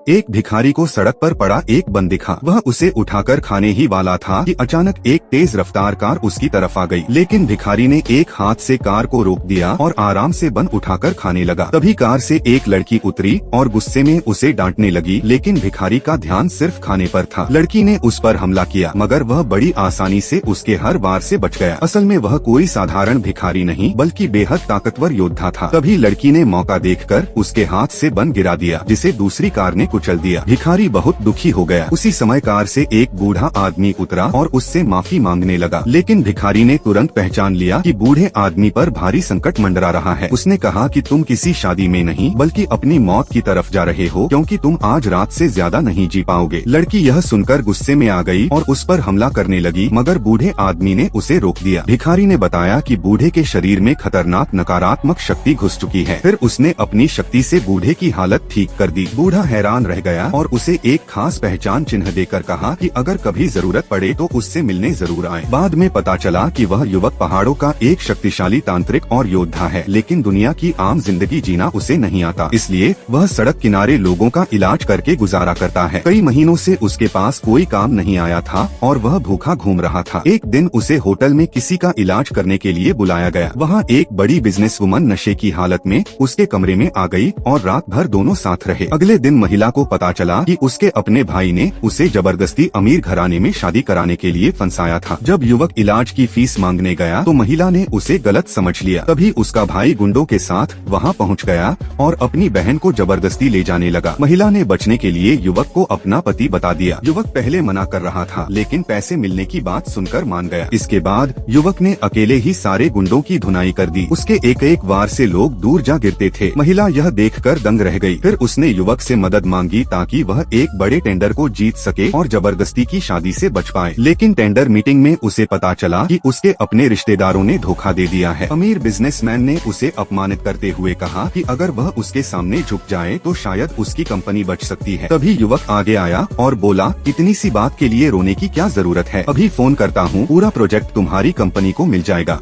एक भिखारी को सड़क पर पड़ा एक बन दिखा। वह उसे उठाकर खाने ही वाला था कि अचानक एक तेज रफ्तार कार उसकी तरफ आ गई। लेकिन भिखारी ने एक हाथ से कार को रोक दिया और आराम से बन उठाकर खाने लगा। तभी कार से एक लड़की उतरी और गुस्से में उसे डांटने लगी, लेकिन भिखारी का ध्यान सिर्फ खाने पर था। लड़की ने उस पर हमला किया, मगर वह बड़ी आसानी से उसके हर वार से बच गया। असल में वह कोई साधारण भिखारी नहीं बल्कि बेहद ताकतवर योद्धा था। तभी लड़की ने मौका देखकर उसके हाथ से बन गिरा दिया, जिसे दूसरी कार ने कुचल दिया। भिखारी बहुत दुखी हो गया। उसी समय कार से एक बूढ़ा आदमी उतरा और उससे माफी मांगने लगा, लेकिन भिखारी ने तुरंत पहचान लिया कि बूढ़े आदमी पर भारी संकट मंडरा रहा है। उसने कहा कि तुम किसी शादी में नहीं बल्कि अपनी मौत की तरफ जा रहे हो, क्योंकि तुम आज रात से ज्यादा नहीं जी पाओगे। लड़की यह सुनकर गुस्से में आ गई और उस पर हमला करने लगी, मगर बूढ़े आदमी ने उसे रोक दिया। भिखारी ने बताया कि बूढ़े के शरीर में खतरनाक नकारात्मक शक्ति घुस चुकी है। फिर उसने अपनी शक्ति से बूढ़े की हालत ठीक कर दी। बूढ़ा हैरान रह गया और उसे एक खास पहचान चिन्ह देकर कहा कि अगर कभी जरूरत पड़े तो उससे मिलने जरूर आए। बाद में पता चला कि वह युवक पहाड़ों का एक शक्तिशाली तांत्रिक और योद्धा है, लेकिन दुनिया की आम जिंदगी जीना उसे नहीं आता। इसलिए वह सड़क किनारे लोगों का इलाज करके गुजारा करता है। कई महीनों से उसके पास कोई काम नहीं आया था और वह भूखा घूम रहा था। एक दिन उसे होटल में किसी का इलाज करने के लिए बुलाया गया। वहाँ एक बड़ी बिजनेस वुमन नशे की हालत में उसके कमरे में आ गई और रात भर दोनों साथ रहे। अगले दिन महिला को पता चला कि उसके अपने भाई ने उसे जबरदस्ती अमीर घराने में शादी कराने के लिए फंसाया था। जब युवक इलाज की फीस मांगने गया तो महिला ने उसे गलत समझ लिया। तभी उसका भाई गुंडों के साथ वहां पहुंच गया और अपनी बहन को जबरदस्ती ले जाने लगा। महिला ने बचने के लिए युवक को अपना पति बता दिया। युवक पहले मना कर रहा था, लेकिन पैसे मिलने की बात सुनकर मान गया। इसके बाद युवक ने अकेले ही सारे गुंडों की धुनाई कर दी। उसके एक एक वार से लोग दूर जा गिरते थे। महिला यह देखकर दंग रह गई। फिर उसने युवक से मदद मांगी ताकि वह एक बड़े टेंडर को जीत सके और जबरदस्ती की शादी से बच पाए। लेकिन टेंडर मीटिंग में उसे पता चला कि उसके अपने रिश्तेदारों ने धोखा दे दिया है। अमीर बिजनेसमैन ने उसे अपमानित करते हुए कहा कि अगर वह उसके सामने झुक जाए तो शायद उसकी कंपनी बच सकती है। तभी युवक आगे आया और बोला, इतनी सी बात के लिए रोने की क्या जरूरत है, अभी फोन करता हूँ, पूरा प्रोजेक्ट तुम्हारी कंपनी को मिल जाएगा।